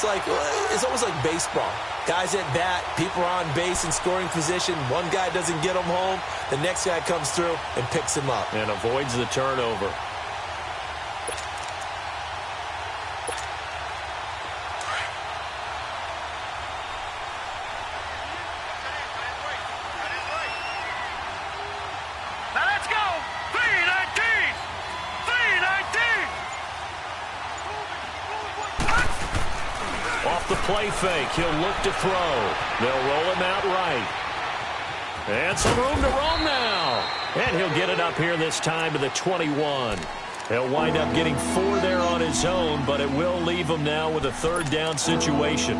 almost like baseball. Guys at bat, people are on base in scoring position. One guy doesn't get him home. The next guy comes through and picks him up. And avoids the turnover. Off the play fake, he'll look to throw. They'll roll him out right. And some room to roam now. And he'll get it up here this time to the 21. He'll wind up getting 4 there on his own, but it will leave him now with a third down situation.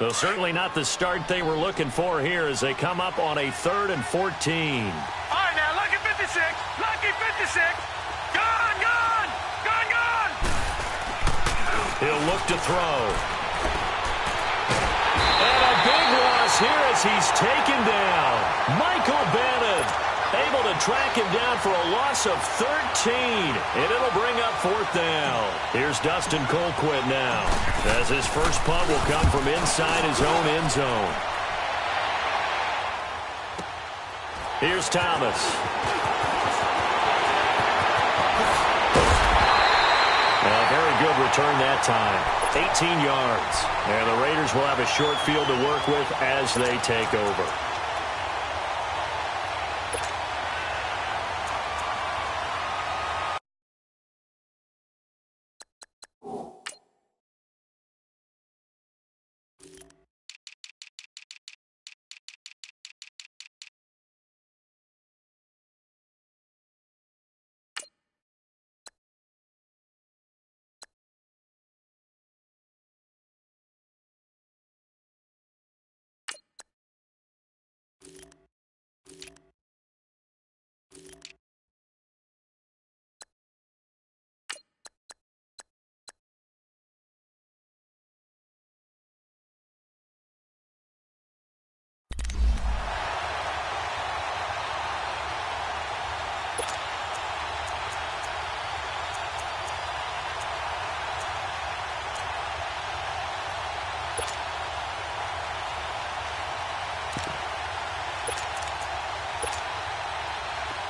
So certainly not the start they were looking for here as they come up on a 3rd and 14. All right, now, lucky 56. Lucky 56. Gone, gone, gone, gone. He'll look to throw. And a big loss here as he's taken down. Michael Bannon able to track him down for a loss of 13. And it'll bring up 4th down. Here's Dustin Colquitt now, as his first punt will come from inside his own end zone. Here's Thomas. A very good return that time. 18 yards. And the Raiders will have a short field to work with as they take over.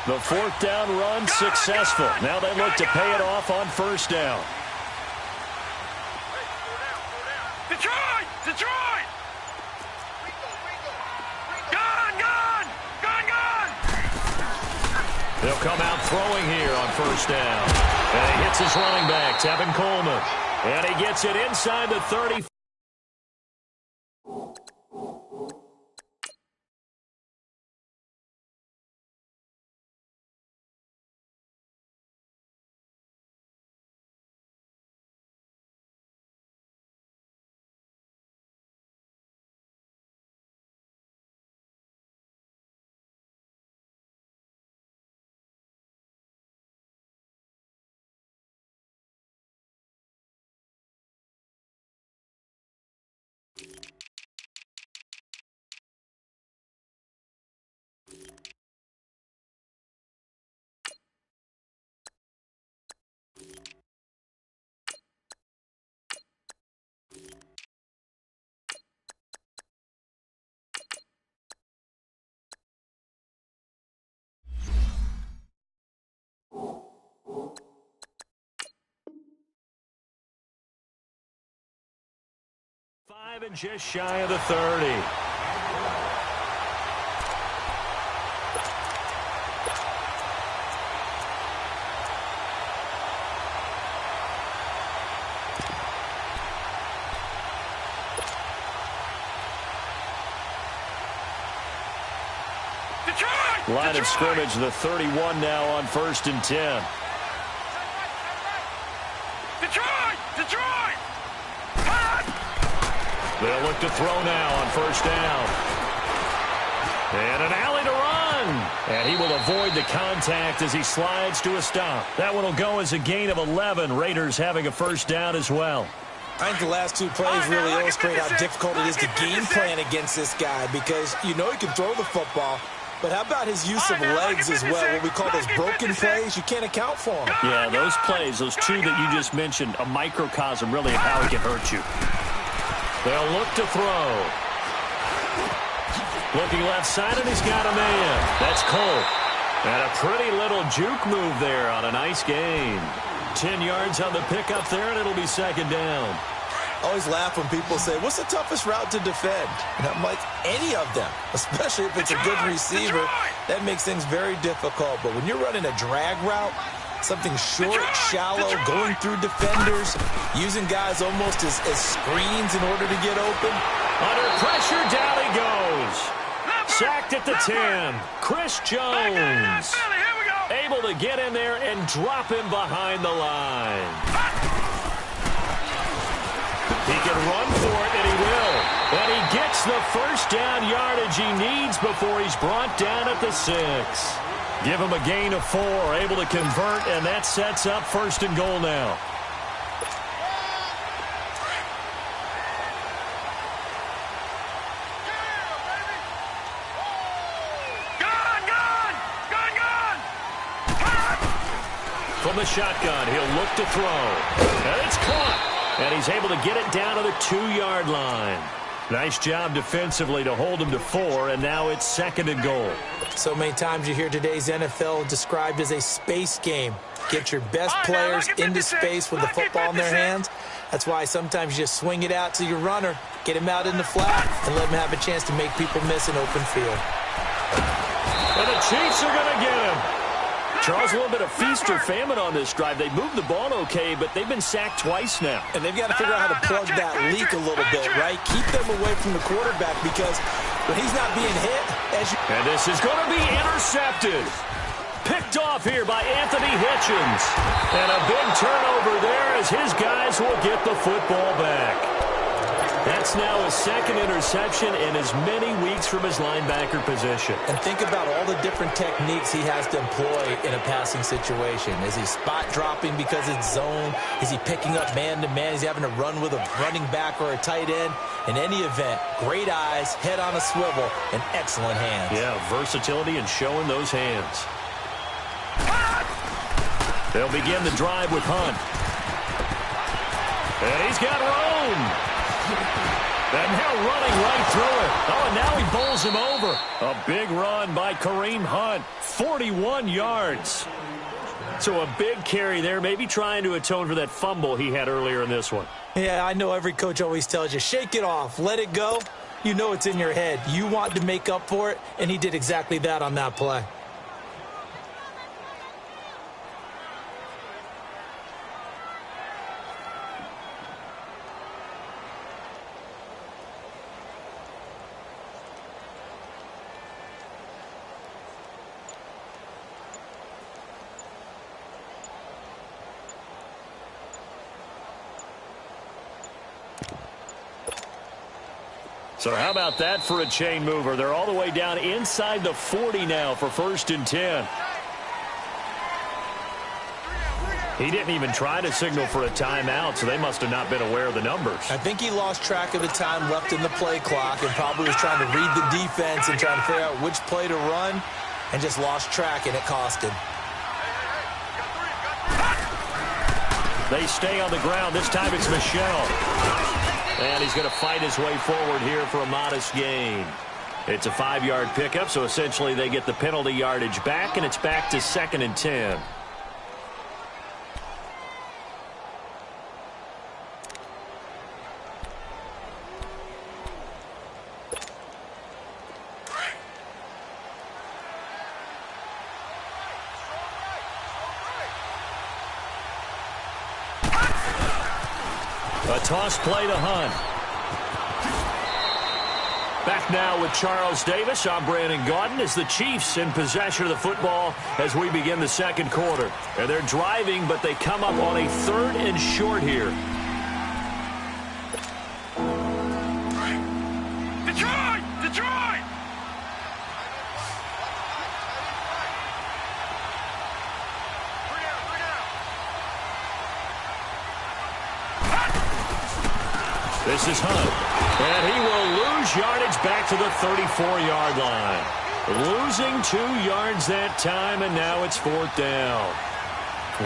The 4th down run successful. Now they look to pay it off on 1st down. Detroit! Detroit! Gone! Gone! Gone! Gone! They'll come out throwing here on 1st down. And he hits his running back, Tevin Coleman. And he gets it inside the 30. And just shy of the 30. Detroit! Line of scrimmage, the 31 now on 1st and 10. Detroit! Detroit! They'll look to throw now on 1st down. And an alley to run. And he will avoid the contact as he slides to a stop. That one will go as a gain of 11. Raiders having a 1st down as well. I think the last 2 plays really illustrate how difficult it is to game plan against this guy, because you know he can throw the football, But how about his use of legs as well, what we call those broken plays? You can't account for them. Yeah, those plays, those two that you just mentioned, a microcosm really of how he can hurt you. They'll look to throw. Looking left side, and he's got a man. That's Cole. And a pretty little juke move there on a nice gain. 10 yards on the pickup there, and it'll be second down. I always laugh when people say, what's the toughest route to defend? And I'm like, any of them, especially if it's a good receiver. That makes things very difficult. But when you're running a drag route, something short, shallow, going through defenders, using guys almost as screens in order to get open. Under pressure, down he goes. Sacked at the 10. Chris Jones able to get in there and drop him behind the line. He can run for it, and he will. And he gets the first down yardage he needs before he's brought down at the 6. Give him a gain of 4, able to convert, and that sets up first and goal now. From the shotgun, he'll look to throw. And it's caught. And he's able to get it down to the 2-yard line. Nice job defensively to hold him to 4, and now it's second and goal. So many times you hear today's NFL described as a space game. Get your best players into space with the football in their hands. That's why sometimes you just swing it out to your runner, get him out in the flat, and let him have a chance to make people miss an open field. And the Chiefs are going to get him. Charles, a little bit of feast or famine on this drive. They moved the ball okay, but they've been sacked twice now. And they've got to figure out how to plug that leak a little bit, right? Keep them away from the quarterback because when he's not being hit, and this is going to be intercepted. Picked off here by Anthony Hitchens. And a big turnover there as his guys will get the football back. That's now his second interception in as many weeks from his linebacker position. And think about all the different techniques he has to employ in a passing situation. Is he spot dropping because it's zone? Is he picking up man-to-man? Is he having to run with a running back or a tight end? In any event, great eyes, head on a swivel, and excellent hands. Yeah, versatility and showing those hands. They'll begin the drive with Hunt. And he's got room. And now running right through it. Oh, and now he bowls him over. A big run by Kareem Hunt. 41 yards. So a big carry there, maybe trying to atone for that fumble he had earlier in this one. Yeah, I know every coach always tells you, shake it off, let it go. You know it's in your head. You want to make up for it, and he did exactly that on that play. So how about that for a chain mover? They're all the way down inside the 40 now for 1st and 10. He didn't even try to signal for a timeout, so they must have not been aware of the numbers. I think he lost track of the time left in the play clock and probably was trying to read the defense and trying to figure out which play to run and just lost track, and it cost him. They stay on the ground. This time it's Michel. And he's going to fight his way forward here for a modest gain. It's a 5-yard pickup, so essentially they get the penalty yardage back, and it's back to 2nd and 10. A toss play to Hunt. Back now with Charles Davis. I'm Brandon Gaudin as the Chiefs in possession of the football as we begin the second quarter. And they're driving, but they come up on a 3rd and short here. Detroit! Detroit! This is Hunt. And he will lose yardage back to the 34-yard line. Losing 2 yards that time, and now it's 4th down.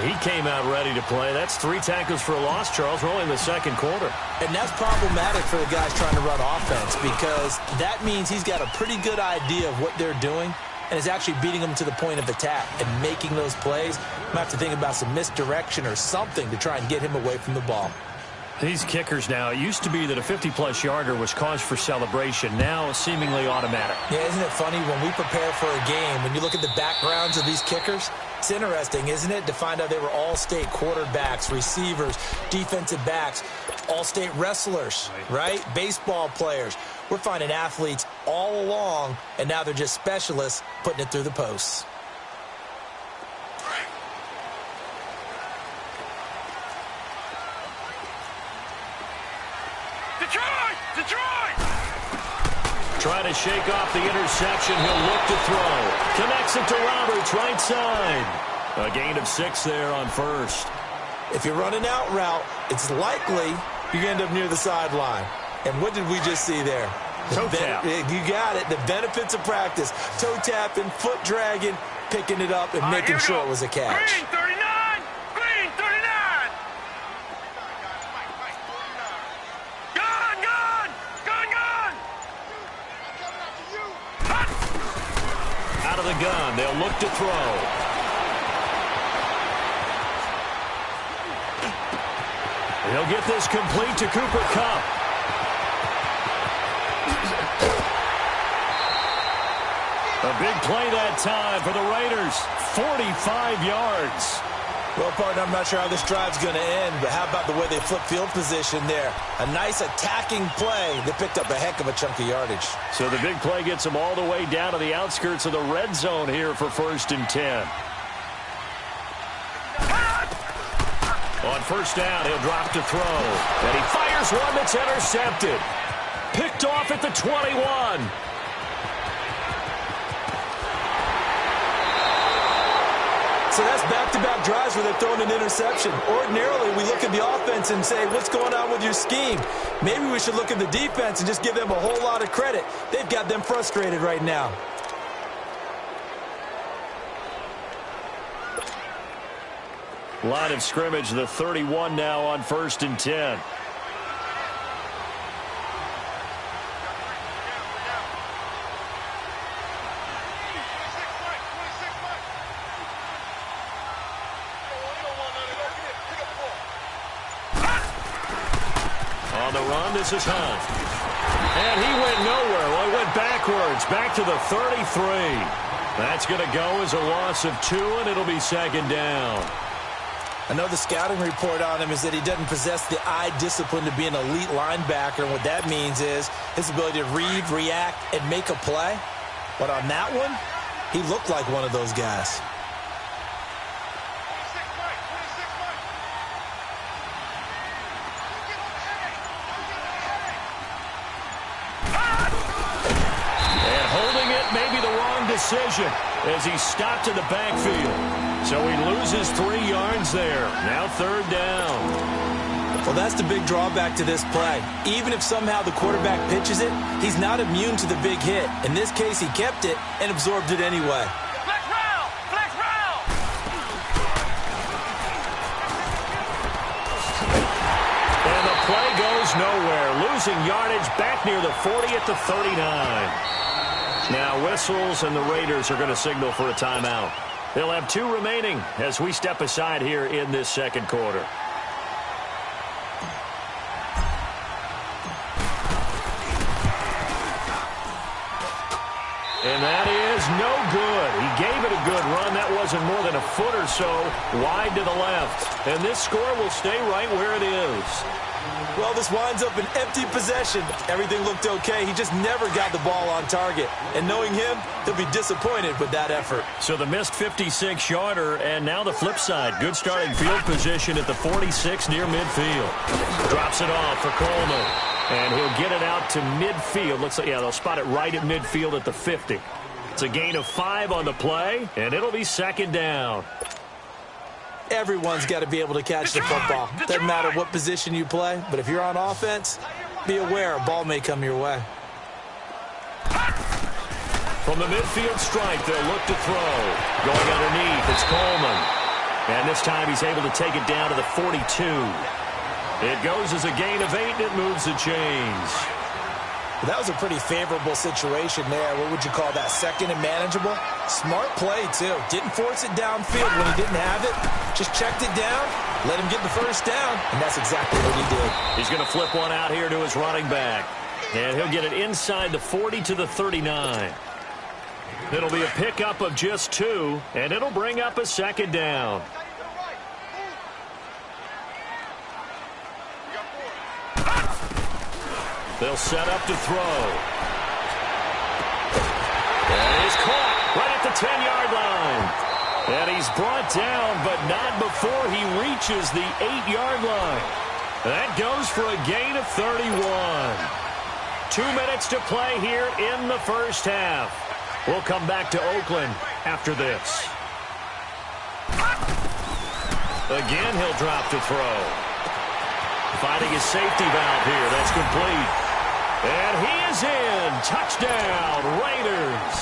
He came out ready to play. That's 3 tackles for a loss, Charles. We're only in the second quarter. And that's problematic for the guys trying to run offense because that means he's got a pretty good idea of what they're doing and is actually beating them to the point of attack and making those plays. I'm going to have to think about some misdirection or something to try and get him away from the ball. These kickers now, it used to be that a 50-plus yarder was cause for celebration. Now seemingly automatic. Yeah, isn't it funny when we prepare for a game, when you look at the backgrounds of these kickers, it's interesting, isn't it, to find out they were all-state quarterbacks, receivers, defensive backs, all-state wrestlers, right? Baseball players. We're finding athletes all along, and now they're just specialists putting it through the posts. Trying to shake off the interception. He'll look to throw. Connects it to Roberts, right side. A gain of 6 there on first. If you run an out route, it's likely you end up near the sideline. And what did we just see there? Toe tap. You got it. The benefits of practice. Toe tapping, foot dragging, picking it up, and making sure it was a catch. Green 39! Green 39! Gone! Gone! Gone! Gone! Out of the gun. They'll look to throw. He'll get this complete to Cooper Kupp. A big play that time for the Raiders. 45 yards. Well, partner, I'm not sure how this drive's going to end, but how about the way they flip field position there? A nice attacking play. They picked up a heck of a chunk of yardage. So the big play gets them all the way down to the outskirts of the red zone here for 1st and 10. On 1st down, he'll drop to throw. And he fires one that's intercepted. Picked off at the 21. So that's back-to-back drives where they're throwing an interception. Ordinarily, we look at the offense and say, what's going on with your scheme? Maybe we should look at the defense and just give them a whole lot of credit. They've got them frustrated right now. Line of scrimmage, the 31 now on 1st and 10. On the run, this is Hunt. And he went nowhere. Well, he went backwards, back to the 33. That's going to go as a loss of 2, and it'll be 2nd down. I know the scouting report on him is that he doesn't possess the eye discipline to be an elite linebacker, and what that means is his ability to read, react, and make a play. But on that one, he looked like one of those guys. And holding it may be the wrong decision as he stopped in the backfield. So he loses 3 yards there. Now 3rd down. Well, that's the big drawback to this play. Even if somehow the quarterback pitches it, he's not immune to the big hit. In this case, he kept it and absorbed it anyway. Flex route! Flex route! And the play goes nowhere. Losing yardage back near the 40 at the 39. Now whistles, and the Raiders are going to signal for a timeout. They'll have 2 remaining as we step aside here in this second quarter. And that is no good. He gave it a good run. That wasn't more than a foot or so wide to the left. And this score will stay right where it is. Well, this winds up an empty possession. Everything looked okay. He just never got the ball on target. And knowing him, he'll be disappointed with that effort. So the missed 56-yarder, and now the flip side. Good starting field position at the 46 near midfield. Drops it off for Coleman. And he'll get it out to midfield. Looks like, yeah, they'll spot it right at midfield at the 50. It's a gain of 5 on the play, and it'll be 2nd down. Everyone's got to be able to catch the football. Doesn't matter what position you play, but if you're on offense, be aware a ball may come your way. From the midfield stripe, they'll look to throw. Going underneath, it's Coleman. And this time he's able to take it down to the 42. It goes as a gain of 8, and it moves the chains. That was a pretty favorable situation there. What would you call that? Second and manageable? Smart play, too. Didn't force it downfield when he didn't have it. Just checked it down, let him get the first down, and that's exactly what he did. He's going to flip one out here to his running back. And he'll get it inside the 40 to the 39. It'll be a pickup of just 2, and it'll bring up a second down. They'll set up to throw. And he's caught right at the 10-yard line. And he's brought down, but not before he reaches the 8-yard line. That goes for a gain of 31. 2 minutes to play here in the first half. We'll come back to Oakland after this. Again, he'll drop to throw. Finding his safety valve here. That's complete. And he is in. Touchdown, Raiders.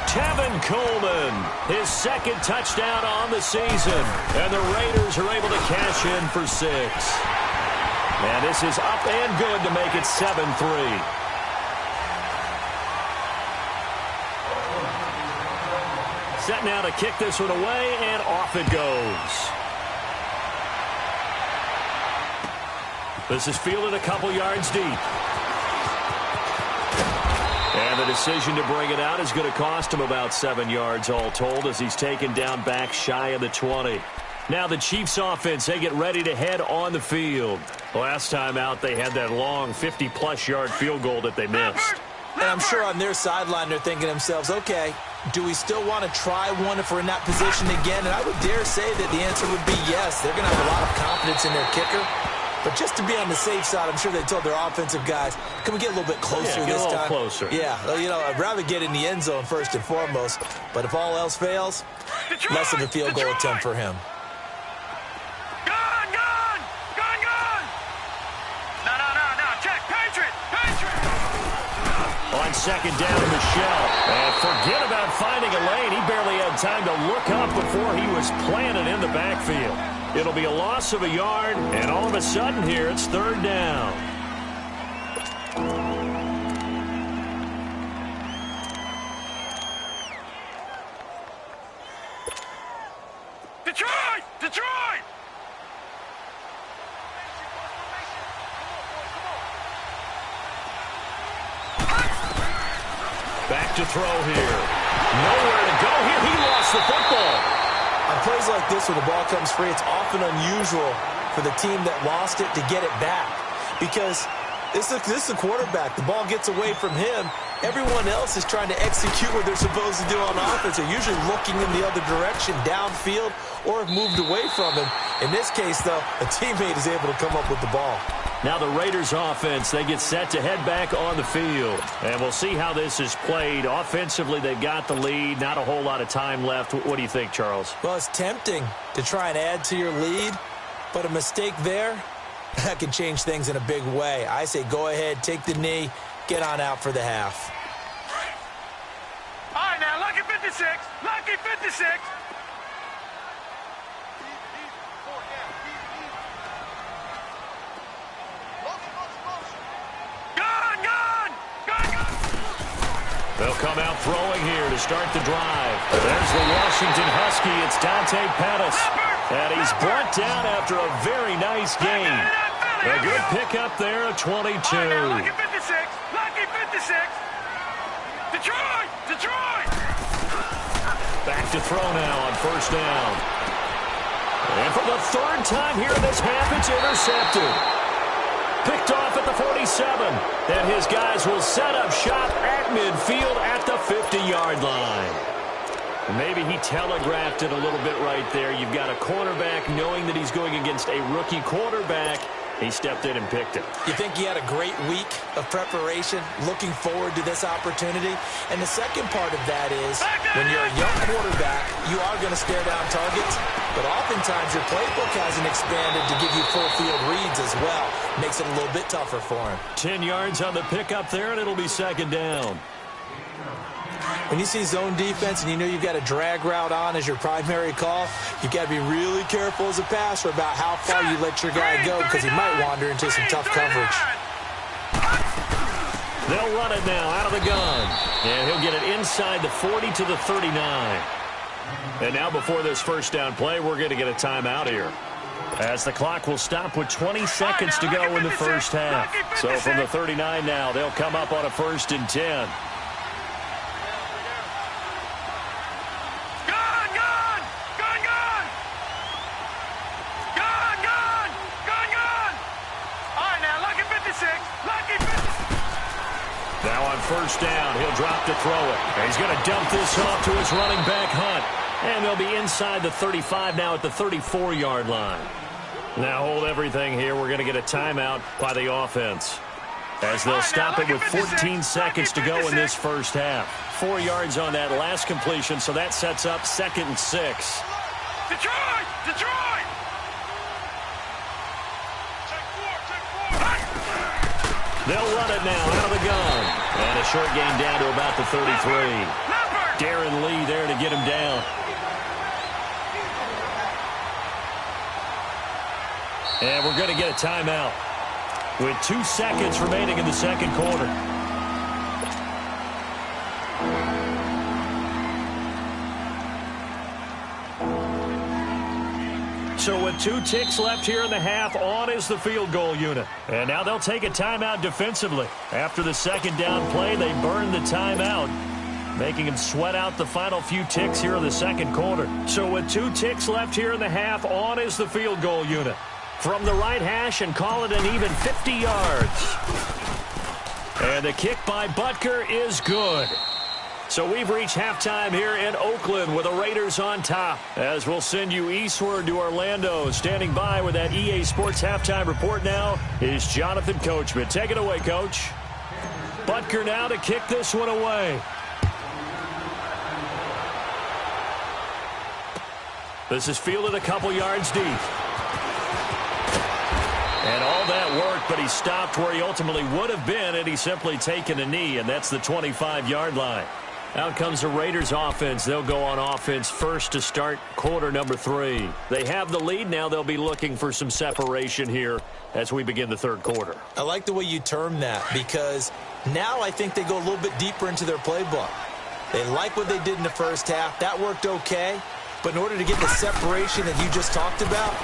Tevin Coleman, his second touchdown on the season. And the Raiders are able to cash in for 6. And this is up and good to make it 7-3. Set now to kick this one away, and off it goes. This is fielded a couple yards deep. And the decision to bring it out is going to cost him about 7 yards all told as he's taken down back shy of the 20. Now the Chiefs offense, they get ready to head on the field. Last time out, they had that long 50-plus yard field goal that they missed. And I'm sure on their sideline, they're thinking to themselves, okay, do we still want to try one if we're in that position again? And I would dare say that the answer would be yes. They're going to have a lot of confidence in their kicker. But just to be on the safe side, I'm sure they told their offensive guys, can we get a little bit closer this time? Closer. Yeah, you know, I'd rather get in the end zone first and foremost. But if all else fails, less of a field goal attempt for him. On second down, Michelle. And forget about finding a lane. He barely had time to look up before he was planted in the backfield. It'll be a loss of a yard, and all of a sudden here, it's third down. Detroit! Detroit! Back to throw here. Nowhere to go here. He lost the football. On plays like this where the ball comes free, it's often unusual for the team that lost it to get it back. Because this is a quarterback. The ball gets away from him. Everyone else is trying to execute what they're supposed to do on offense. They're usually looking in the other direction, downfield, or have moved away from him. In this case, though, a teammate is able to come up with the ball. Now the Raiders offense, they get set to head back on the field. And we'll see how this is played. Offensively, they've got the lead. Not a whole lot of time left. What do you think, Charles? Well, it's tempting to try and add to your lead, but a mistake there, that can change things in a big way. I say go ahead, take the knee, get on out for the half. All right, now, lucky 56. Lucky 56. They'll come out throwing here to start the drive. There's the Washington Husky. It's Dante Pettis. And he's brought down after a very nice gain. A good pickup there, a 22. Lucky 56. Lucky 56. Detroit! Detroit! Back to throw now on first down. And for the third time here in this half, it's intercepted. Picked off at the 47. And his guys will set up shop at midfield at the 50-yard line. Maybe he telegraphed it a little bit right there. You've got a quarterback knowing that he's going against a rookie quarterback. He stepped in and picked it. You think he had a great week of preparation, looking forward to this opportunity? And the second part of that is, when you're a young quarterback, you are going to stare down targets, but oftentimes your playbook hasn't expanded to give you full field reads as well. Makes it a little bit tougher for him. 10 yards on the pickup there, and it'll be second down. When you see zone defense and you know you've got a drag route on as your primary call, you've got to be really careful as a passer about how far you let your guy go because he might wander into some tough coverage. They'll run it now out of the gun. And he'll get it inside the 40 to the 39. And now before this first down play, we're going to get a timeout here, as the clock will stop with 20 seconds to go in the first half. So from the 39 now, they'll come up on a 1st and 10. Now on 1st down, he'll drop to throw it. And he's going to dump this off to his running back, Hunt. And they'll be inside the 35 now at the 34-yard line. Now hold everything here. We're going to get a timeout by the offense, as they'll stop it with 14 seconds to go in this first half. 4 yards on that last completion, so that sets up 2nd and 6. Detroit! Detroit! They'll run it now out of the gun. And a short gain down to about the 33. Darren Lee there to get him down. And we're going to get a timeout with 2 seconds remaining in the second quarter. So with 2 ticks left here in the half, on is the field goal unit. And now they'll take a timeout defensively. After the second down play, they burn the timeout, making him sweat out the final few ticks here in the second quarter. So with 2 ticks left here in the half, on is the field goal unit. From the right hash, and call it an even 50 yards. And the kick by Butker is good. So we've reached halftime here in Oakland with the Raiders on top, as we'll send you eastward to Orlando. Standing by with that EA Sports halftime report now is Jonathan Coachman. Take it away, Coach. Butker now to kick this one away. This is fielded a couple yards deep. And all that worked, but he stopped where he ultimately would have been had he simply taken a knee, and that's the 25-yard line. Out comes the Raiders offense. They'll go on offense first to start quarter number 3. They have the lead. Now they'll be looking for some separation here as we begin the third quarter. I like the way you term that, because now I think they go a little bit deeper into their playbook. They like what they did in the first half. That worked okay. But in order to get the separation that you just talked about,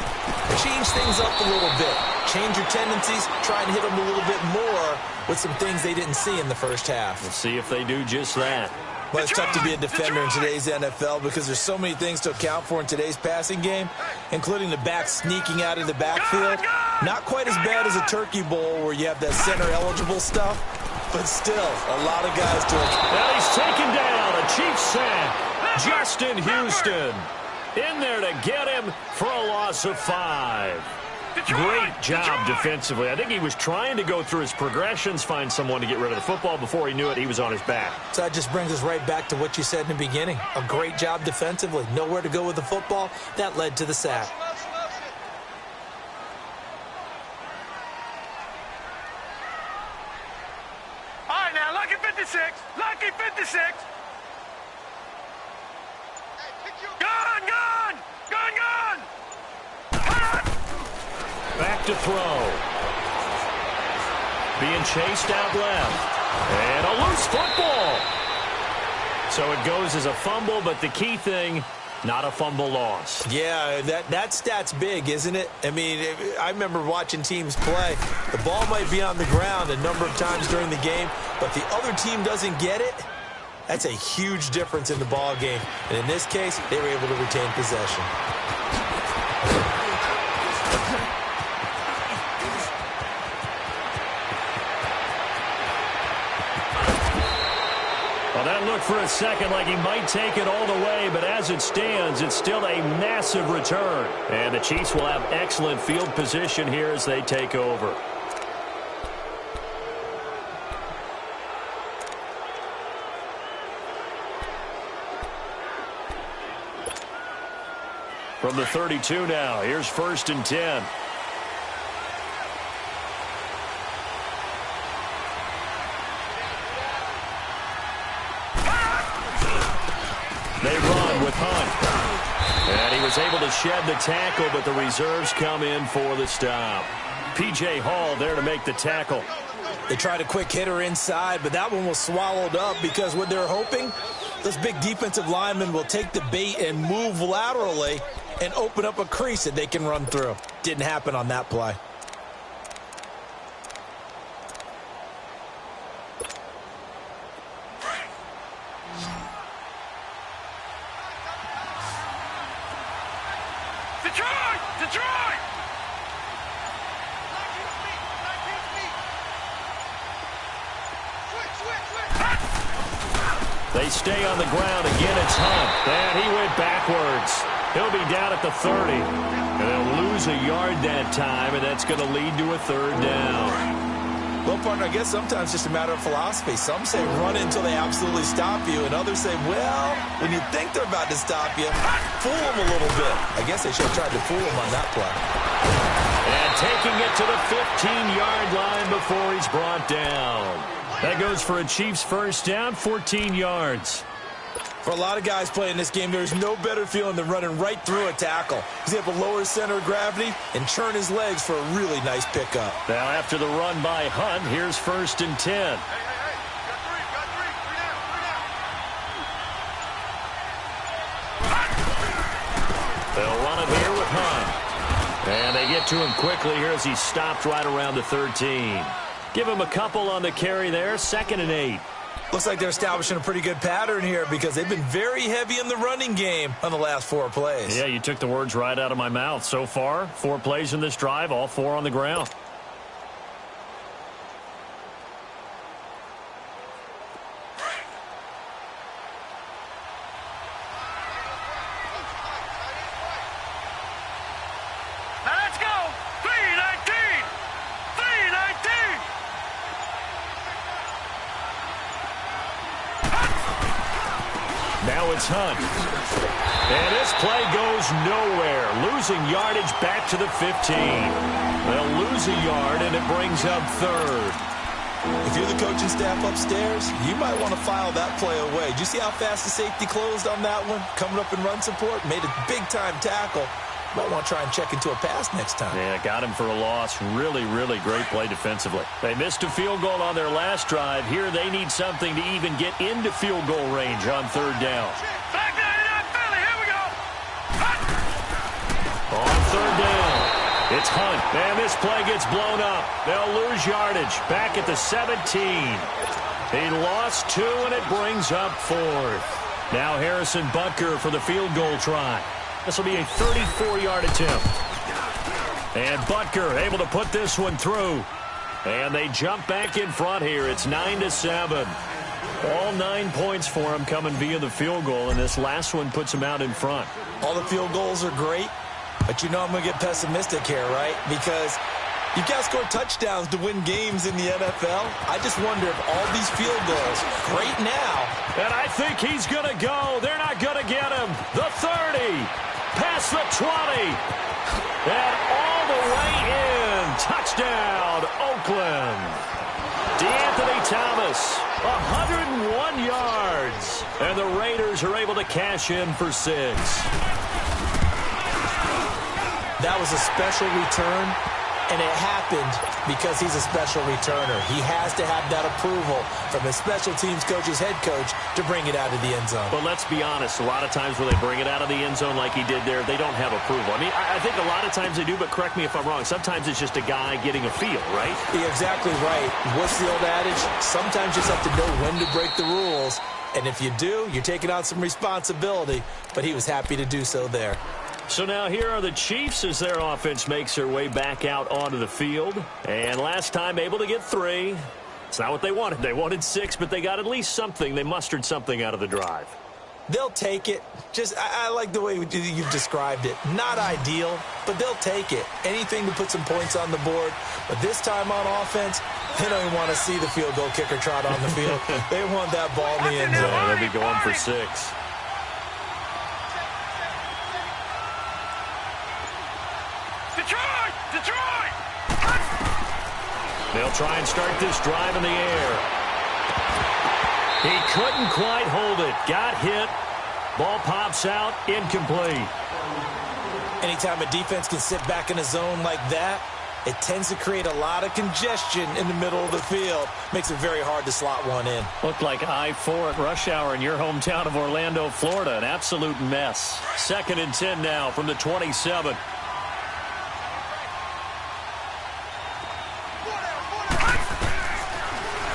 change things up a little bit. Change your tendencies. Try and hit them a little bit more with some things they didn't see in the first half. We'll see if they do just that. Well, it's tough to be a defender in today's NFL because there's so many things to account for in today's passing game, including the back sneaking out of the backfield. Not quite as bad as a Turkey Bowl where you have that center-eligible stuff, but still a lot of guys to account. Now he's taken down. A Chiefs sack. Justin Houston in there to get him for a loss of 5. Great job defensively. I think he was trying to go through his progressions, find someone to get rid of the football. Before he knew it, he was on his back. So that just brings us right back to what you said in the beginning. A great job defensively. Nowhere to go with the football. That led to the sack. All right, now, lucky 56. Lucky 56. Gun, gun! Gun, gun! Back to throw. Being chased out left. And a loose football. So it goes as a fumble, but the key thing, not a fumble loss. Yeah, that stat's big, isn't it? I mean, I remember watching teams play. The ball might be on the ground a number of times during the game, but the other team doesn't get it. That's a huge difference in the ball game. And in this case, they were able to retain possession. Well, that looked for a second like he might take it all the way, but as it stands, it's still a massive return. And the Chiefs will have excellent field position here as they take over. From the 32 now, here's 1st and 10. was able to shed the tackle, but the reserves come in for the stop. P.J. Hall there to make the tackle. They tried a quick hitter inside, but that one was swallowed up because what they're hoping, those big defensive linemen will take the bait and move laterally and open up a crease that they can run through. Didn't happen on that play. Detroit! Detroit! They stay on the ground. Again, it's Hunt. And he went backwards. He'll be down at the 30. And they'll lose a yard that time, and that's going to lead to a third down. Well, partner, I guess sometimes it's just a matter of philosophy. Some say run until they absolutely stop you, and others say, well, when you think they're about to stop you, fool them a little bit. I guess they should have tried to fool them on that play. And taking it to the 15-yard line before he's brought down. That goes for a Chiefs first down, 14 yards. For a lot of guys playing this game, there's no better feeling than running right through a tackle. He's able to lower his center of gravity and churn his legs for a really nice pickup. Now after the run by Hunt, here's 1st and 10. They'll run it here with Hunt. And they get to him quickly here as he stopped right around the 13. Give him a couple on the carry there, 2nd and 8. Looks like they're establishing a pretty good pattern here because they've been very heavy in the running game on the last 4 plays. Yeah, you took the words right out of my mouth. So far, 4 plays in this drive, all 4 on the ground. Now let's go! 319! 319! Now it's Hunt. And this play goes nowhere. Losing yardage back to the 15. They'll lose a yard, and it brings up 3rd. If you're the coaching staff upstairs, you might want to file that play away. Did you see how fast the safety closed on that one? Coming up in run support, made a big-time tackle. Might want to try and check into a pass next time. Yeah, got him for a loss. Really, really great play defensively. They missed a field goal on their last drive. Here they need something to even get into field goal range on 3rd down. Back 99 Philly, here we go! On 3rd down, it's Hunt. And this play gets blown up. They'll lose yardage. Back at the 17. He lost 2, and it brings up 4th. Now Harrison Butker for the field goal try. This will be a 34-yard attempt. And Butker able to put this one through. And they jump back in front here. It's 9-7. All 9 points for him coming via the field goal, and this last one puts him out in front. All the field goals are great, but you know I'm going to get pessimistic here, right? Because you've got to score touchdowns to win games in the NFL. I just wonder if all these field goals, great now. And I think he's going to go. They're not going to get him. The 30. Past the 20. And all the way in. Touchdown, Oakland. DeAnthony Thomas, 101 yards. And the Raiders are able to cash in for 6. That was a special return, and it happened because he's a special returner. He has to have that approval from his special teams coach's head coach to bring it out of the end zone. But let's be honest, a lot of times when they bring it out of the end zone like he did there, they don't have approval. I mean, I think a lot of times they do, but correct me if I'm wrong. Sometimes it's just a guy getting a feel, right? You're exactly right. What's the old adage? Sometimes you just have to know when to break the rules. And if you do, you're taking on some responsibility. But he was happy to do so there. So now here are the Chiefs as their offense makes their way back out onto the field. And last time able to get 3. It's not what they wanted. They wanted 6, but they got at least something. They mustered something out of the drive. They'll take it. I like the way you've described it. Not ideal, but they'll take it. Anything to put some points on the board. But this time on offense, they don't even want to see the field goal kicker trot on the field. They want that ball in the end zone. Yeah, they'll be going for 6. Detroit! They'll try and start this drive in the air. He couldn't quite hold it. Got hit. Ball pops out, incomplete. Anytime a defense can sit back in a zone like that, it tends to create a lot of congestion in the middle of the field. Makes it very hard to slot one in. Looked like I-4 at rush hour in your hometown of Orlando, Florida. An absolute mess. 2nd and 10 now from the 27.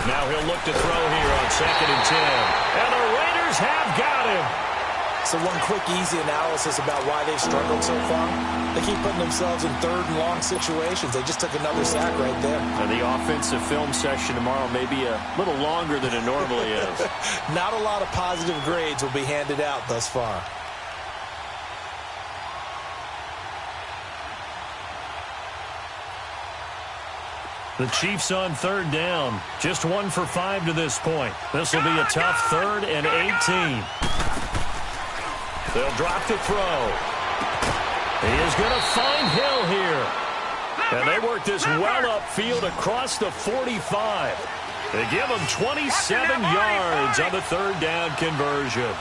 Now he'll look to throw here on 2nd and 10. And the Raiders have got him. So one quick, easy analysis about why they've struggled so far. They keep putting themselves in 3rd and long situations. They just took another sack right there. And the offensive film session tomorrow may be a little longer than it normally is. Not a lot of positive grades will be handed out thus far. The Chiefs on 3rd down. Just 1 for 5 to this point. This will be a tough 3rd and 18. They'll drop to throw. He is going to find Hill here. And they work this well upfield across the 45. They give him 27 yards on the 3rd down conversion.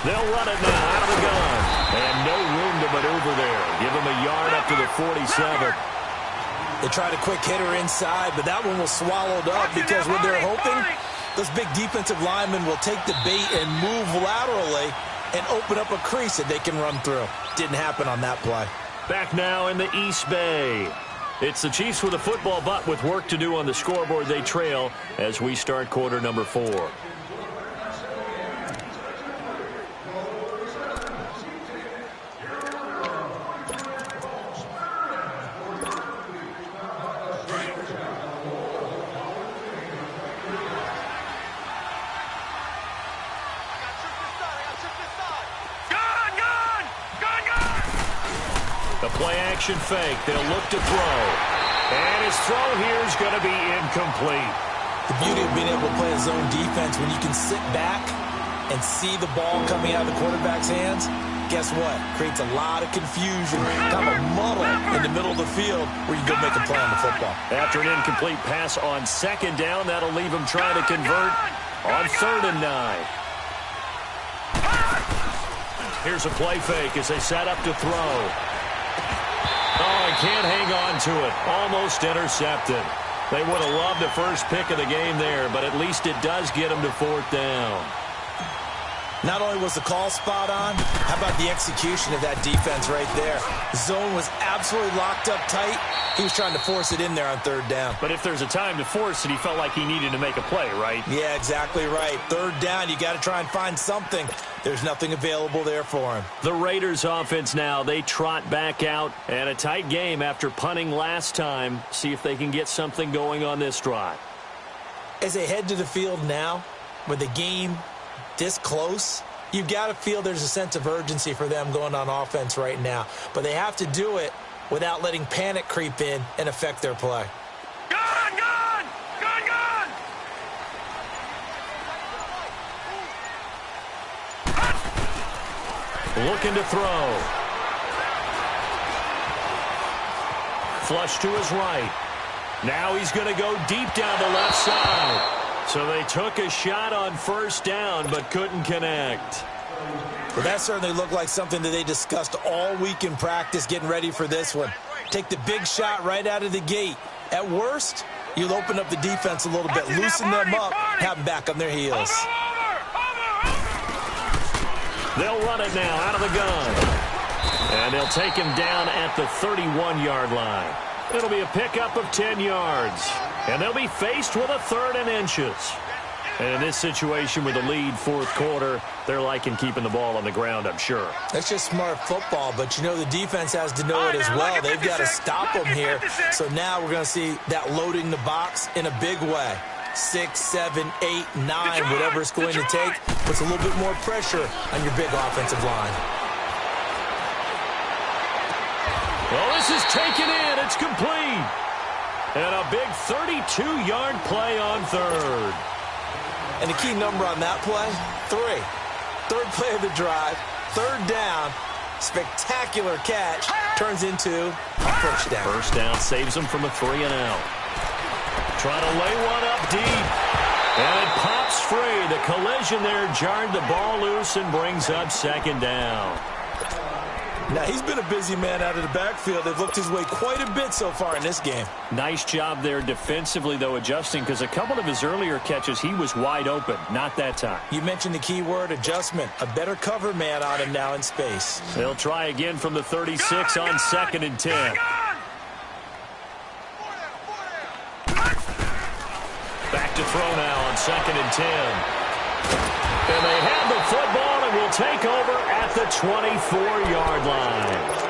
They'll run it now out of the gun. And no room to maneuver there. Give him a yard up to the 47. They tried a quick hitter inside, but that one was swallowed up because when they're hoping, those big defensive linemen will take the bait and move laterally and open up a crease that they can run through. Didn't happen on that play. Back now in the East Bay. It's the Chiefs with a football, but with work to do on the scoreboard. They trail as we start quarter number 4. Play-action fake. They'll look to throw. And his throw here is going to be incomplete. The beauty of being able to play a zone defense, when you can sit back and see the ball coming out of the quarterback's hands, guess what? Creates a lot of confusion, kind of a muddle in the middle of the field where you go make a play on the football. After an incomplete pass on 2nd down, that'll leave him trying to convert on 3rd and 9. Here's a play fake as they set up to throw. Oh, he can't hang on to it. Almost intercepted. They would have loved the first pick of the game there, but at least it does get them to 4th down. Not only was the call spot on, how about the execution of that defense right there? The zone was absolutely locked up tight. He was trying to force it in there on 3rd down. But if there's a time to force it, he felt like he needed to make a play, right? Yeah, exactly right. 3rd down, you got to try and find something. There's nothing available there for him. The Raiders offense now, they trot back out. And a tight game after punting last time. See if they can get something going on this drive. As they head to the field now, with the game this close, you've got to feel there's a sense of urgency for them going on offense right now. But they have to do it without letting panic creep in and affect their play. Gone, gone! Gone, gone! Looking to throw. Flush to his right. Now he's going to go deep down the left side. So they took a shot on 1st down, but couldn't connect. Well, that certainly looked like something that they discussed all week in practice getting ready for this one. Take the big shot right out of the gate. At worst, you'll open up the defense a little bit, loosen them up, have them back on their heels. They'll run it now out of the gun. And they'll take him down at the 31-yard line. It'll be a pickup of 10 yards. And they'll be faced with a 3rd and inches. And in this situation with the lead 4th quarter, they're liking keeping the ball on the ground, I'm sure. That's just smart football, but you know the defense has to know it as well. They've got to stop them here. So now we're going to see that loading the box in a big way. 6, 7, 8, 9, whatever it's going to take, puts a little bit more pressure on your big offensive line. Well, this is taken in. It's complete. And a big 32-yard play on 3rd. And the key number on that play, 3. 3rd play of the drive, 3rd down, spectacular catch, turns into a 1st down. 1st down saves them from a 3-and-out. Trying to lay one up deep. And it pops free. The collision there jarred the ball loose and brings up second down. Now, he's been a busy man out of the backfield. They've looked his way quite a bit so far in this game. Nice job there defensively, though, adjusting, because a couple of his earlier catches, he was wide open. Not that time. You mentioned the key word, adjustment. A better cover man on him now in space. They'll try again from the 36 on 2nd and 10. Back to throw now on 2nd and 10. And they have the football and will take over at the 24-yard line.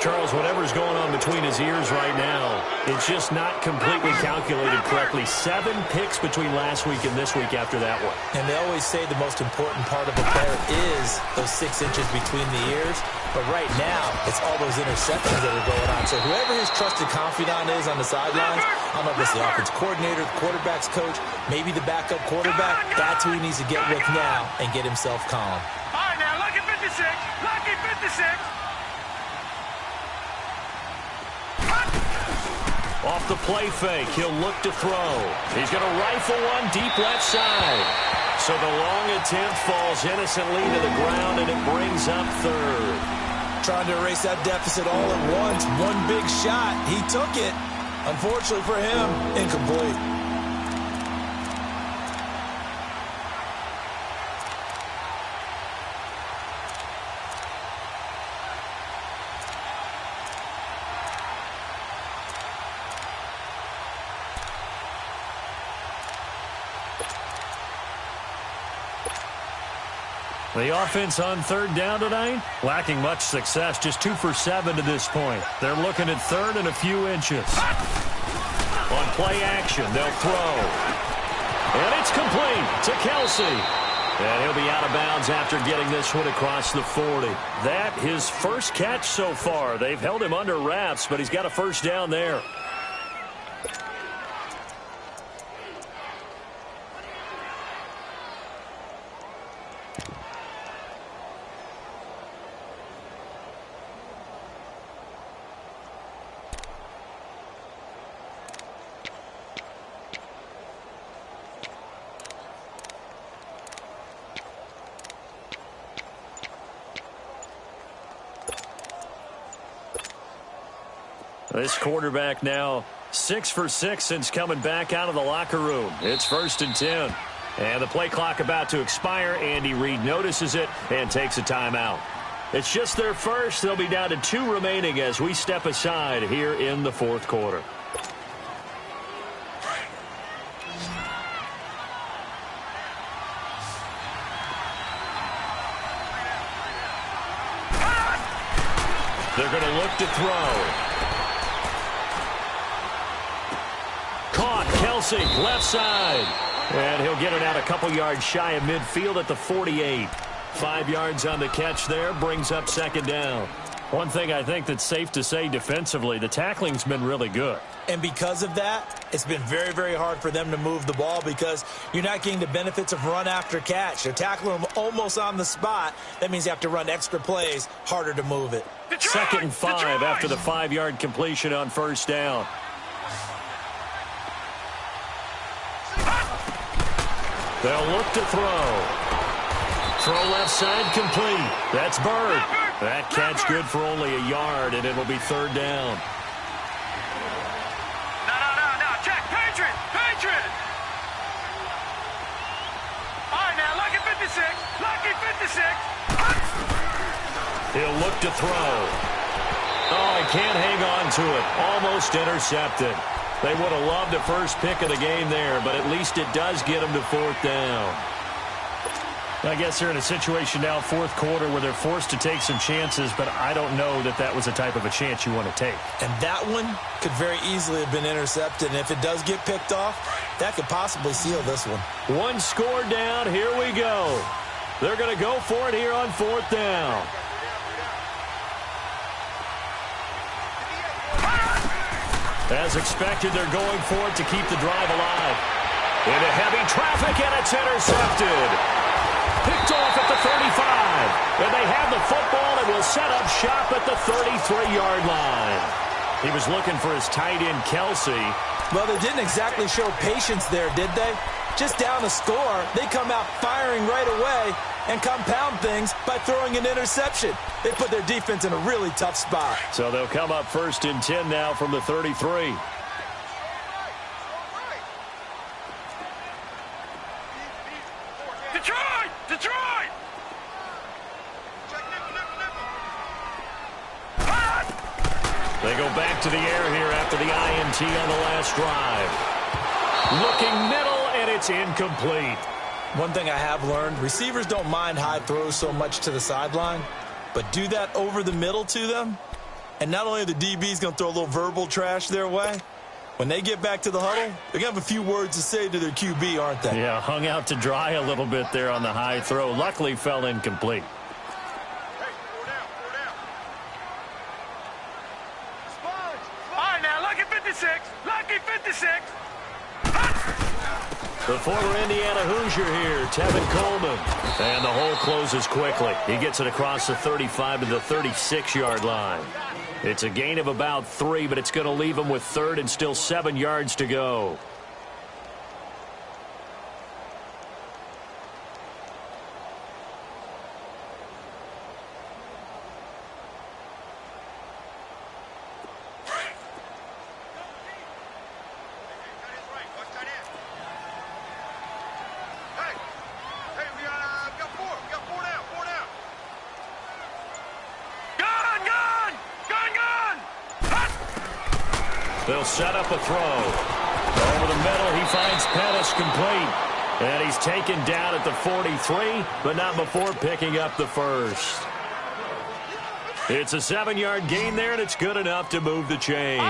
Charles, whatever's going on between his ears right now, it's just not completely calculated correctly. 7 picks between last week and this week after that one. And they always say the most important part of a player is those 6 inches between the ears. But right now, it's all those interceptions that are going on. So whoever his trusted confidant is on the sidelines, I don't know if it's the offense coordinator, the quarterback's coach, maybe the backup quarterback, that's who he needs to get with now and get himself calm. All right, now, lucky 56. Lucky 56. Off the play fake, he'll look to throw. He's going to rifle one deep left side. So the long attempt falls innocently to the ground, and it brings up 3rd. Trying to erase that deficit all at once. One big shot. He took it. Unfortunately for him, incomplete. The offense on 3rd down tonight, lacking much success, just 2 for 7 to this point. They're looking at 3rd and a few inches. On play action, they'll throw. And it's complete to Kelsey. And he'll be out of bounds after getting this one across the 40. That his first catch so far. They've held him under wraps, but he's got a first down there. This quarterback now 6 for 6 since coming back out of the locker room. It's 1st and 10. And the play clock about to expire. Andy Reid notices it and takes a timeout. It's just their first. They'll be down to 2 remaining as we step aside here in the 4th quarter. They're going to look to throw. Kelsey, left side. And he'll get it out a couple yards shy of midfield at the 48. 5 yards on the catch there, brings up 2nd down. One thing I think that's safe to say defensively, the tackling's been really good. And because of that, it's been very, very hard for them to move the ball because you're not getting the benefits of run after catch. They're tackling them almost on the spot. That means you have to run extra plays, harder to move it. 2nd and 5 after the 5-yard completion on 1st down. They'll look to throw. Throw left side complete. That's Bird. That catch good for only a yard, and it'll be 3rd down. No. Check. Patriot. All right, now, lucky 56. Lucky 56. He'll look to throw. Oh, he can't hang on to it. Almost intercepted. They would have loved the first pick of the game there, but at least it does get them to 4th down. I guess they're in a situation now, 4th quarter, where they're forced to take some chances, but I don't know that that was the type of a chance you want to take. And that one could very easily have been intercepted, and if it does get picked off, that could possibly seal this one. 1 score down, here we go. They're going to go for it here on 4th down. As expected, they're going for it to keep the drive alive. Into heavy traffic, and it's intercepted. Picked off at the 35. And they have the football and will set up shop at the 33-yard line. He was looking for his tight end, Kelsey. Well, they didn't exactly show patience there, did they? just down a score, they come out firing right away and compound things by throwing an interception. They put their defense in a really tough spot. So they'll come up 1st and 10 now from the 33. Detroit! Detroit! They go back to the air here after the INT on the last drive. Looking middle, and it's incomplete. One thing I have learned, receivers don't mind high throws so much to the sideline, but do that over the middle to them, and not only are the DBs going to throw a little verbal trash their way, when they get back to the huddle, they're going to have a few words to say to their QB, aren't they? Yeah, hung out to dry a little bit there on the high throw. Luckily fell incomplete. All right, now, lucky 56. Lucky 56. The former Indiana Hoosier here, Tevin Coleman. And the hole closes quickly. He gets it across the 35 to the 36-yard line. It's a gain of about 3, but it's going to leave him with 3rd and still 7 yards to go. They'll set up a throw. Over the middle, he finds Pettis complete. And he's taken down at the 43, but not before picking up the 1st. It's a 7-yard gain there, and it's good enough to move the chains.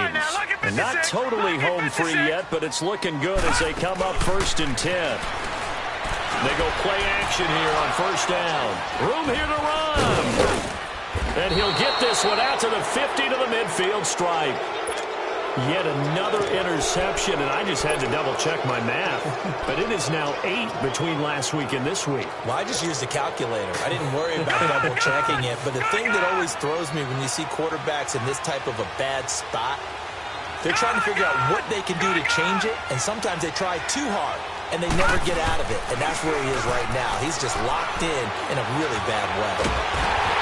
And not totally home free yet, but it's looking good as they come up 1st and 10. They go play action here on 1st down. Room here to run. And he'll get this one out to the 50 to the midfield stripe. Yet another interception, and I just had to double-check my math. But it is now 8 between last week and this week. Well, I just used a calculator. I didn't worry about double-checking it. But the thing that always throws me when you see quarterbacks in this type of a bad spot, they're trying to figure out what they can do to change it, and sometimes they try too hard, and they never get out of it. And that's where he is right now. He's just locked in a really bad way.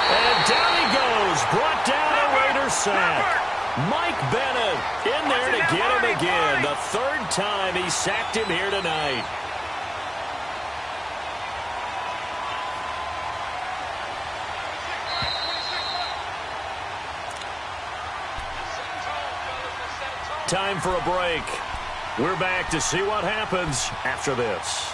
And down he goes, brought down a Raider sack. Mike Bennett in there to get him again. The 3rd time he sacked him here tonight. Time for a break. We're back to see what happens after this.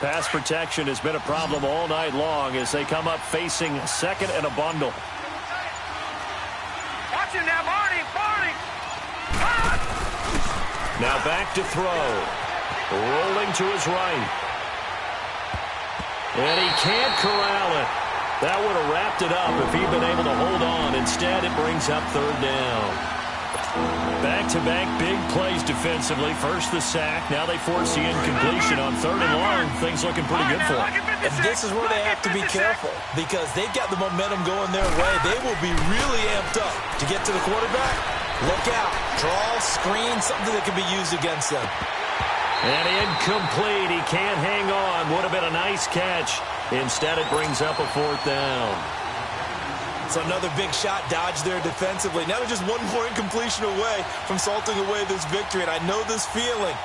Pass protection has been a problem all night long as they come up facing 2nd and a bundle. Watch him now, Barney! Barney! Now back to throw. Rolling to his right. And he can't corral it. That would have wrapped it up if he'd been able to hold on. Instead, it brings up 3rd down. Back-to-back big plays defensively. First the sack. Now they force the incompletion on 3rd and long. Things looking pretty good for them. And this is where they have to be careful because they've got the momentum going their way. They will be really amped up to get to the quarterback. Look out. Draw, screen, something that can be used against them. And incomplete. He can't hang on. Would have been a nice catch. Instead, it brings up a 4th down. So another big shot dodged there defensively. Now they're just one more incompletion away from salting away this victory. And I know this feeling.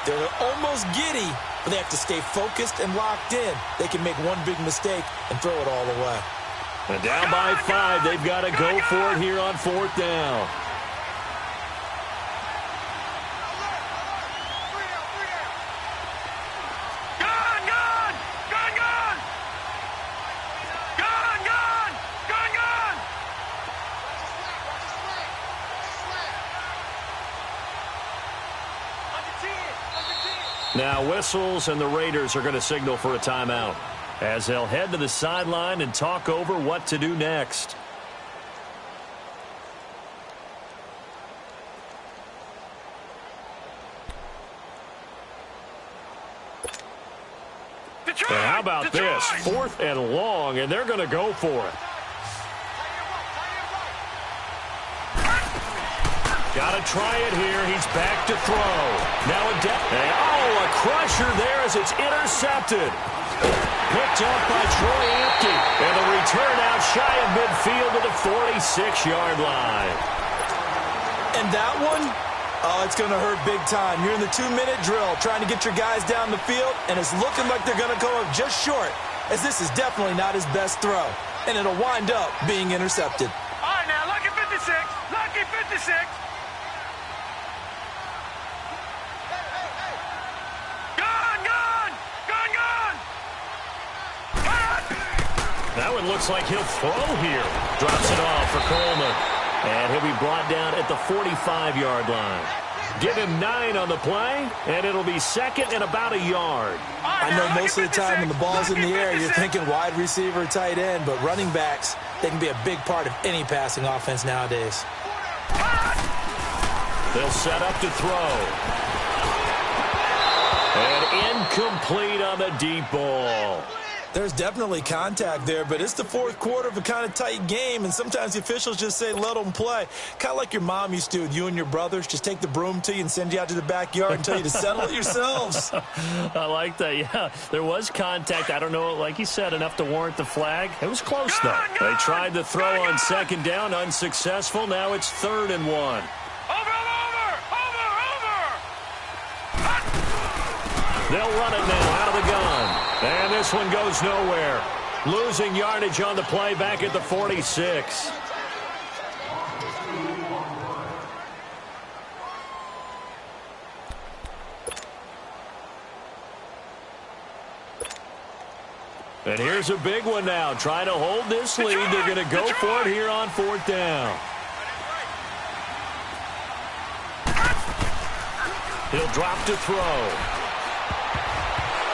They're almost giddy, but they have to stay focused and locked in. They can make one big mistake and throw it all away. And down by 5, they've got to go for it here on 4th down. Now whistles, and the Raiders are going to signal for a timeout as they'll head to the sideline and talk over what to do next. And how about this? 4th and long, and they're going to go for it. Got to try it here. He's back to throw. Now a crusher there as it's intercepted. Picked up by Troy Apke. And the return out shy of midfield to the 46-yard line. And that one, oh, it's going to hurt big time. You're in the 2-minute drill trying to get your guys down the field, and it's looking like they're going to come up just short, as this is definitely not his best throw. And it'll wind up being intercepted. All right, now, lucky 56. Lucky 56. That one looks like he'll throw here. Drops it off for Coleman. And he'll be brought down at the 45-yard line. Give him 9 on the play, and it'll be 2nd and about a yard. I know most of the time when the ball's in the air, you're thinking wide receiver, tight end, but running backs, they can be a big part of any passing offense nowadays. They'll set up to throw. And incomplete on the deep ball. There's definitely contact there, but it's the 4th quarter of a kind of tight game, and sometimes the officials just say, let them play. Kind of like your mom used to with you and your brothers. Just take the broom to you and send you out to the backyard and tell you to settle it yourselves. I like that, yeah. There was contact. I don't know, like you said, enough to warrant the flag. It was close, though. They tried to throw on 2nd down, unsuccessful. Now it's 3rd and 1. Over. They'll run it now out of the gun. And this one goes nowhere. Losing yardage on the play back at the 46. And here's a big one now. Trying to hold this lead. They're going to go for it here on 4th down. He'll drop to throw.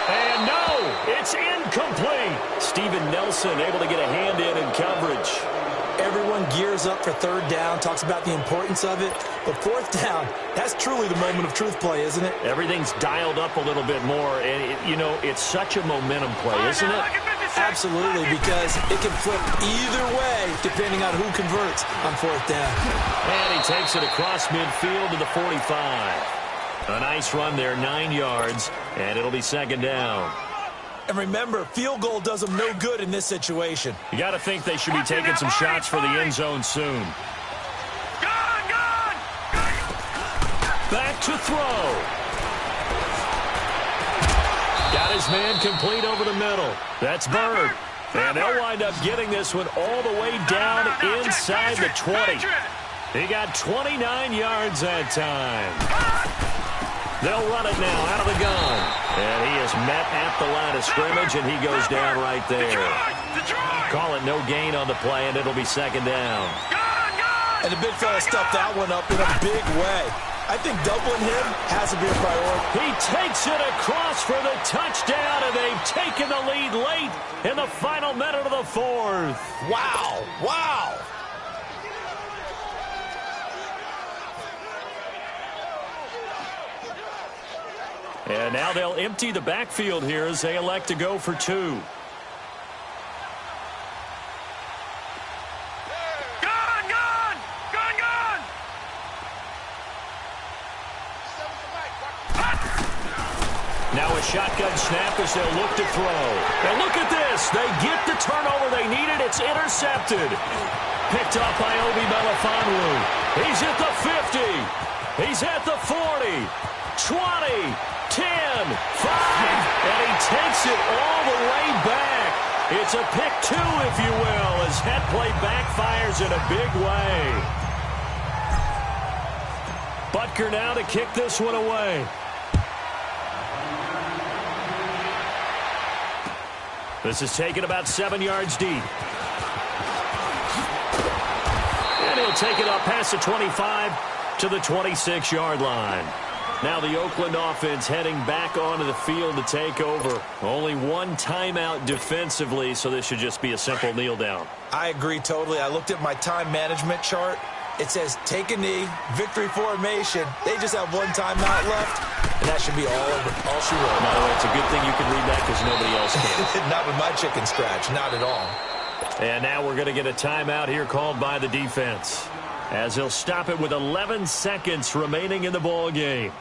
And no, it's incomplete. Steven Nelson able to get a hand in coverage. Everyone gears up for 3rd down, talks about the importance of it. But 4th down, that's truly the moment of truth play, isn't it? Everything's dialed up a little bit more. And, it's such a momentum play, isn't it? Absolutely, because it can flip either way depending on who converts on 4th down. And he takes it across midfield to the 45. A nice run there, 9 yards, and it'll be 2nd down. And remember, field goal does them no good in this situation. You got to think they should be taking some shots for the end zone soon. Gone! Back to throw. Got his man complete over the middle. That's Bird. And they'll wind up getting this one all the way down inside the 20. He got 29 yards that time. They'll run it now out of the gun. And he is met at the line of scrimmage, and he goes down right there. Call it no gain on the play, and it'll be 2nd down. And the big fella stuffed that one up in a big way. I think doubling him has to be a priority. He takes it across for the touchdown, and they've taken the lead late in the final minute of the 4th. Wow. And now they'll empty the backfield here as they elect to go for 2. Now a shotgun snap as they'll look to throw. And look at this. They get the turnover they needed. It's intercepted. Picked up by Obi Melifonwu. He's at the 50. He's at the 40. 20. 10, 5, and he takes it all the way back. It's a pick 2, if you will, as that play backfires in a big way. Butker now to kick this one away. This is taken about 7 yards deep. And he'll take it up past the 25 to the 26-yard line. Now the Oakland offense heading back onto the field to take over. Only one timeout defensively, so this should just be a simple kneel down. I agree totally. I looked at my time management chart. It says take a knee, victory formation. They just have one timeout left. and that should be all she wrote. By the way, it's a good thing you can read that because nobody else can. Not with my chicken scratch, not at all. And now we're going to get a timeout here called by the defense, as he'll stop it with 11 seconds remaining in the ball game.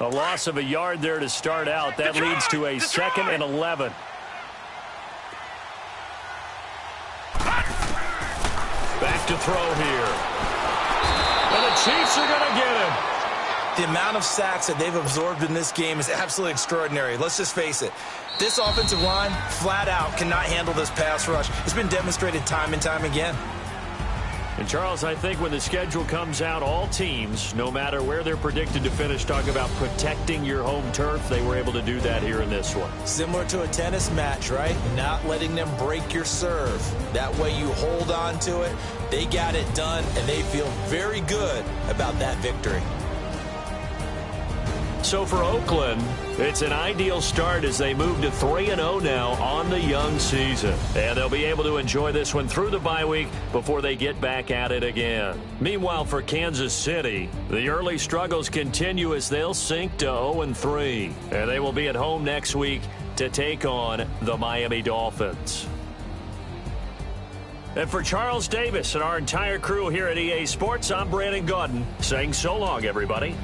A loss of a yard there to start out. That leads to a 2nd and 11. Back to throw here. And the Chiefs are going to get him. The amount of sacks that they've absorbed in this game is absolutely extraordinary. Let's just face it. This offensive line, flat out, cannot handle this pass rush. It's been demonstrated time and time again. And, Charles, I think when the schedule comes out, all teams, no matter where they're predicted to finish, talk about protecting your home turf. They were able to do that here in this one. Similar to a tennis match, right? Not letting them break your serve. That way you hold on to it. They got it done, and they feel very good about that victory. So for Oakland, it's an ideal start as they move to 3-0 now on the young season. And they'll be able to enjoy this one through the bye week before they get back at it again. Meanwhile, for Kansas City, the early struggles continue as they'll sink to 0-3. And they will be at home next week to take on the Miami Dolphins. And for Charles Davis and our entire crew here at EA Sports, I'm Brandon Gaudin saying so long, everybody.